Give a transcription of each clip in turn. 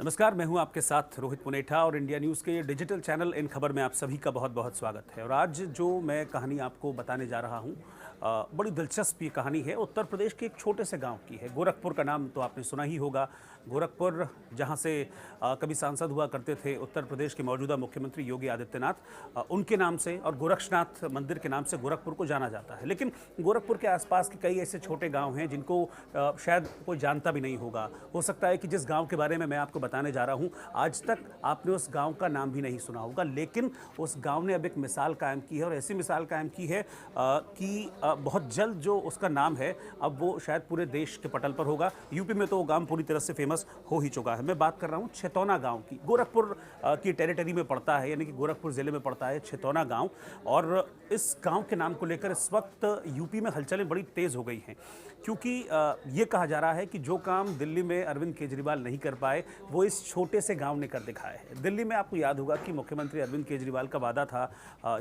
नमस्कार, मैं हूं आपके साथ रोहित पुनेठा और इंडिया न्यूज़ के डिजिटल चैनल इन खबर में आप सभी का बहुत बहुत स्वागत है। और आज जो मैं कहानी आपको बताने जा रहा हूं, बड़ी दिलचस्प ये कहानी है। उत्तर प्रदेश के एक छोटे से गांव की है। गोरखपुर का नाम तो आपने सुना ही होगा। गोरखपुर, जहां से कभी सांसद हुआ करते थे उत्तर प्रदेश के मौजूदा मुख्यमंत्री योगी आदित्यनाथ, उनके नाम से और गोरक्षनाथ मंदिर के नाम से गोरखपुर को जाना जाता है। लेकिन गोरखपुर के आसपास के कई ऐसे छोटे गाँव हैं जिनको शायद कोई जानता भी नहीं होगा। हो सकता है कि जिस गाँव के बारे में मैं आपको बताने जा रहा हूं, आज तक आपने उस गांव का नाम भी नहीं सुना होगा। लेकिन उस गांव ने अब एक मिसाल कायम की है, और ऐसी मिसाल कायम की है कि बहुत जल्द जो उसका नाम है अब वो शायद पूरे देश के पटल पर होगा। यूपी में तो वो गांव पूरी तरह से फेमस हो ही चुका है। मैं बात कर रहा हूं छितौना गांव की। गोरखपुर की टेरिटरी में पड़ता है, यानी कि गोरखपुर जिले में पड़ता है छितौना गांव। और इस गांव के नाम को लेकर इस वक्त यूपी में हलचलें बड़ी तेज हो गई हैं, क्योंकि ये कहा जा रहा है कि जो काम दिल्ली में अरविंद केजरीवाल नहीं कर पाए वो इस छोटे से गांव ने कर दिखाया है। दिल्ली में आपको याद होगा कि मुख्यमंत्री अरविंद केजरीवाल का वादा था,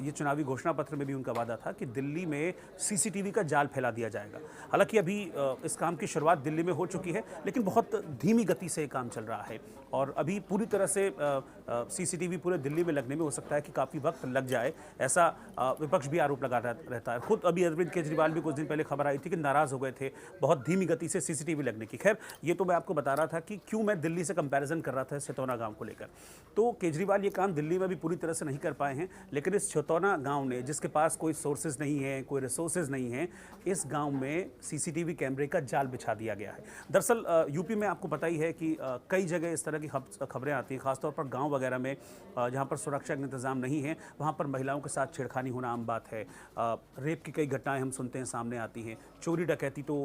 ये चुनावी घोषणा पत्र में भी उनका वादा था कि दिल्ली में सीसीटीवी का जाल फैला दिया जाएगा। हालांकि अभी इस काम की शुरुआत दिल्ली में हो चुकी है, लेकिन बहुत धीमी गति से ये काम चल रहा है। और अभी पूरी तरह से सीसीटीवी पूरे दिल्ली में लगने में हो सकता है कि काफ़ी वक्त लग जाए, ऐसा विपक्ष भी आरोप लगा रहता है। खुद अभी अरविंद केजरीवाल भी कुछ दिन पहले खबर आई थी कि नाराज़ हो गए थे बहुत धीमी गति से सीसीटीवी लगने की। खैर, ये तो मैं आपको बता रहा था कि क्यों मैं दिल्ली से कंपैरिजन कर रहा था छितौना गांव को लेकर। तो केजरीवाल ये काम दिल्ली में भी पूरी तरह से नहीं कर पाए हैं, लेकिन इस छितौना गांव ने, जिसके पास कोई सोर्सेज नहीं है, कोई रिसोर्सेज नहीं है, इस गांव में सीसीटीवी कैमरे का जाल बिछा दिया गया है। दरअसल यूपी में आपको पता ही है कि कई जगह इस तरह की खबरें आती हैं, खासतौर पर गाँव वगैरह में जहाँ पर सुरक्षा का इंतजाम नहीं है, वहाँ पर महिलाओं के साथ छेड़खानी होना आम बात है। रेप की कई घटनाएं हम सुनते हैं, सामने आती हैं। चोरी डकैती तो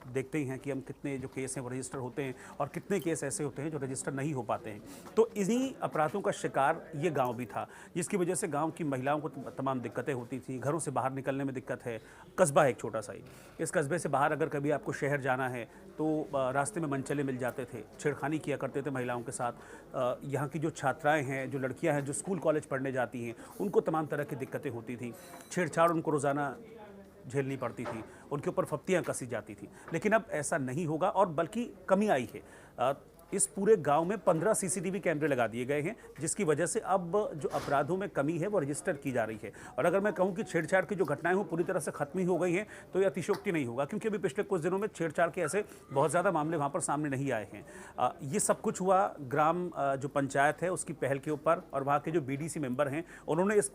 देखते ही हैं कि हम कितने जो केस हैं वो रजिस्टर होते हैं, और कितने केस ऐसे होते हैं जो रजिस्टर नहीं हो पाते हैं। तो इन्हीं अपराधों का शिकार ये गांव भी था, जिसकी वजह से गांव की महिलाओं को तमाम दिक्कतें होती थी। घरों से बाहर निकलने में दिक्कत है। कस्बा है एक छोटा सा ही, इस कस्बे से बाहर अगर कभी आपको शहर जाना है तो रास्ते में मनचले मिल जाते थे, छेड़खानी किया करते थे महिलाओं के साथ। यहाँ की जो छात्राएँ हैं, जो लड़कियाँ हैं, जो स्कूल कॉलेज पढ़ने जाती हैं, उनको तमाम तरह की दिक्कतें होती थी। छेड़छाड़ उनको रोज़ाना झेलनी पड़ती थी, उनके ऊपर फप्तियाँ कसी जाती थी। लेकिन अब ऐसा नहीं होगा, और बल्कि कमी आई है। इस पूरे गांव में 15 सीसीटीवी कैमरे लगा दिए गए हैं, जिसकी वजह से अब जो अपराधों में कमी है वो रजिस्टर की जा रही है। और अगर मैं कहूं कि छेड़छाड़ की जो घटनाएं हो पूरी तरह से खत्म ही हो गई हैं, तो ये अतिशयोक्ति नहीं होगा, क्योंकि अभी पिछले कुछ दिनों में छेड़छाड़ के ऐसे बहुत ज़्यादा मामले वहाँ पर सामने नहीं आए हैं। ये सब कुछ हुआ ग्राम जो पंचायत है उसकी पहल के ऊपर, और वहाँ के जो BDC मेंबर हैं उन्होंने इस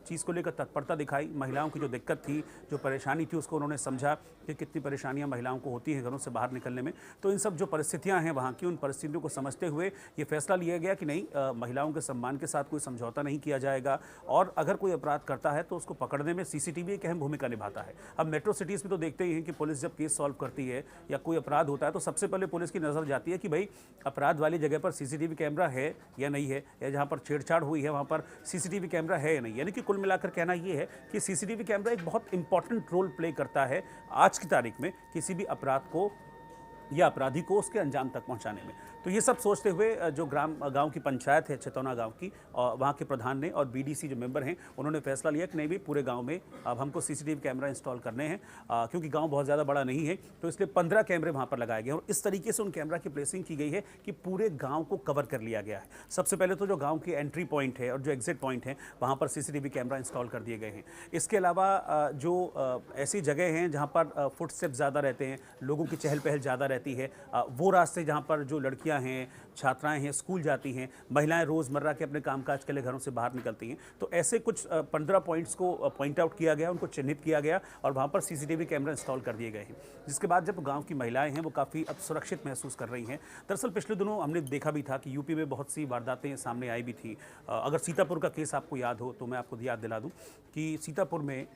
चीज़ को लेकर तत्परता दिखाई। महिलाओं की जो दिक्कत थी, जो परेशानी थी, उसको उन्होंने समझा कि कितनी परेशानियाँ महिलाओं को होती हैं घरों से बाहर निकलने में। तो इन सब जो परिस्थितियाँ हैं वहाँ की, उन परिस्थितियों को समझते हुए ये फैसला लिया गया कि नहीं, महिलाओं के सम्मान के साथ कोई समझौता नहीं किया जाएगा, और अगर कोई अपराध करता है तो उसको पकड़ने में सीसीटीवी एक अहम भूमिका निभाता है। अब मेट्रो सिटीज़ में तो देखते ही हैं कि पुलिस जब केस सॉल्व करती है या कोई अपराध होता है तो सबसे पहले पुलिस की नज़र जाती है कि भाई अपराध वाली जगह पर सीसीटीवी कैमरा है या नहीं है, या जहाँ पर छेड़छाड़ हुई है वहाँ पर सीसीटीवी कैमरा है या नहीं। यानी कि कुल मिलाकर कहना ये है कि सीसीटीवी कैमरा एक बहुत इंपॉर्टेंट रोल प्ले करता है आज की तारीख में किसी भी अपराध को या अपराधी को उसके अंजाम तक पहुंचाने में। तो ये सब सोचते हुए जो गांव की पंचायत है छितौना गांव की, और वहाँ के प्रधान ने और BDC जो मेंबर हैं उन्होंने फैसला लिया कि नहीं भी पूरे गांव में अब हमको सीसीटीवी कैमरा इंस्टॉल करने हैं, क्योंकि गांव बहुत ज़्यादा बड़ा नहीं है। तो इसलिए 15 कैमरे वहाँ पर लगाए गए, और इस तरीके से उन कैमरा की प्लेसिंग की गई है कि पूरे गाँव को कवर कर लिया गया है। सबसे पहले तो जो गाँव की एंट्री पॉइंट है और जो एग्जिट पॉइंट है वहाँ पर सीसीटीवी कैमरा इंस्टॉल कर दिए गए हैं। इसके अलावा जो ऐसी जगह हैं जहाँ पर फुटस्टेप ज़्यादा रहते हैं, लोगों की चहल पहल ज़्यादा रहती है, वो रास्ते जहाँ पर जो लड़कियाँ हैं, छात्राएं हैं, स्कूल जाती हैं, महिलाएं रोज़मर्रा के अपने कामकाज के लिए घरों से बाहर निकलती हैं, तो ऐसे कुछ 15 पॉइंट्स को पॉइंट आउट किया गया, उनको चिन्हित किया गया, और वहाँ पर सीसीटीवी कैमरा इंस्टॉल कर दिए गए हैं। जिसके बाद जब गांव की महिलाएं हैं वो काफ़ी अब सुरक्षित महसूस कर रही हैं। दरअसल पिछले दिनों हमने देखा भी था कि यूपी में बहुत सी वारदातें सामने आई भी थी। अगर सीतापुर का केस आपको याद हो तो मैं आपको याद दिला दूँ कि सीतापुर में,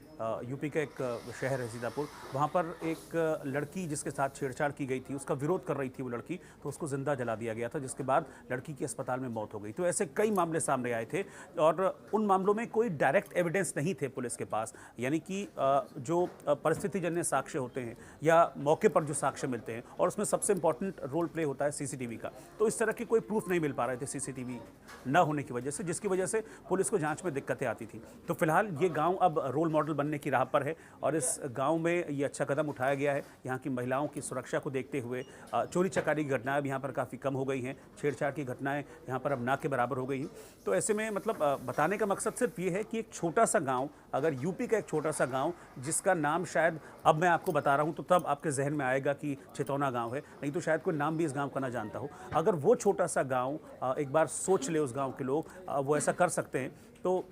यूपी का एक शहर है सीतापुर, वहाँ पर एक लड़की जिसके साथ छेड़छाड़ की गई थी, उसका विरोध कर रही थी वो लड़की, तो उसको जिंदा जला दिया गया था, जिसके बाद लड़की की अस्पताल में मौत हो गई। तो ऐसे कई मामले सामने आए थे, और उन मामलों में कोई डायरेक्ट एविडेंस नहीं थे पुलिस के पास, यानी कि जो परिस्थितिजन्य साक्ष्य होते हैं या मौके पर जो साक्ष्य मिलते हैं, और उसमें सबसे इंपॉर्टेंट रोल प्ले होता है सीसीटीवी का। तो इस तरह की कोई प्रूफ नहीं मिल पा रहे थे सीसीटीवी न होने की वजह से, जिसकी वजह से पुलिस को जांच में दिक्कतें आती थी। तो फिलहाल ये गांव अब रोल मॉडल बनने की राह पर है, और इस गांव में ये अच्छा कदम उठाया गया है। यहाँ की महिलाओं की सुरक्षा को देखते हुए। चोरी चकारी की घटनाएं अब यहाँ पर काफ़ी कम हो गई हैं, छेड़छाड़ की घटनाएं यहाँ पर अब ना के बराबर हो गई हैं। तो ऐसे में मतलब बताने का मकसद सिर्फ ये है कि एक छोटा सा गांव, अगर यूपी का एक छोटा सा गांव जिसका नाम शायद अब मैं आपको बता रहा हूँ तो तब आपके जहन में आएगा कि चितौना गांव है, नहीं तो शायद कोई नाम भी इस गांव का ना जानता हो। अगर वो छोटा सा गांव एक बार सोच ले उस गांव के लोग, वो ऐसा कर सकते हैं, तो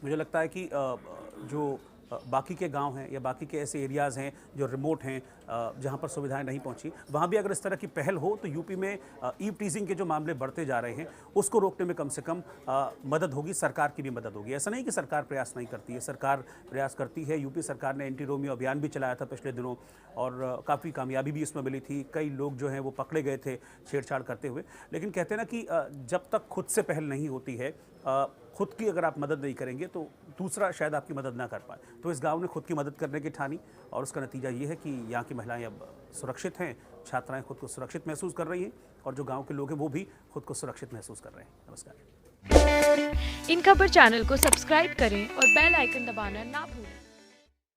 मुझे लगता है कि जो बाकी के गांव हैं या बाकी के ऐसे एरियाज़ हैं जो रिमोट हैं, जहां पर सुविधाएं नहीं पहुंची, वहां भी अगर इस तरह की पहल हो तो यूपी में ईव टीजिंग के जो मामले बढ़ते जा रहे हैं उसको रोकने में कम से कम मदद होगी, सरकार की भी मदद होगी। ऐसा नहीं कि सरकार प्रयास नहीं करती है, सरकार प्रयास करती है। यूपी सरकार ने एंटी रोमियो अभियान भी चलाया था पिछले दिनों और काफ़ी कामयाबी भी इसमें मिली थी। कई लोग जो हैं वो पकड़े गए थे छेड़छाड़ करते हुए। लेकिन कहते हैं ना कि जब तक खुद से पहल नहीं होती है, खुद की अगर आप मदद नहीं करेंगे तो दूसरा शायद आपकी मदद ना कर पाए। तो इस गांव ने खुद की मदद करने की ठानी और उसका नतीजा ये है कि यहाँ की महिलाएं अब सुरक्षित हैं, छात्राएं खुद को सुरक्षित महसूस कर रही हैं और जो गांव के लोग हैं वो भी खुद को सुरक्षित महसूस कर रहे हैं। नमस्कार। इन खबर चैनल को सब्सक्राइब करें और बेल आइकन दबाना ना भूलें।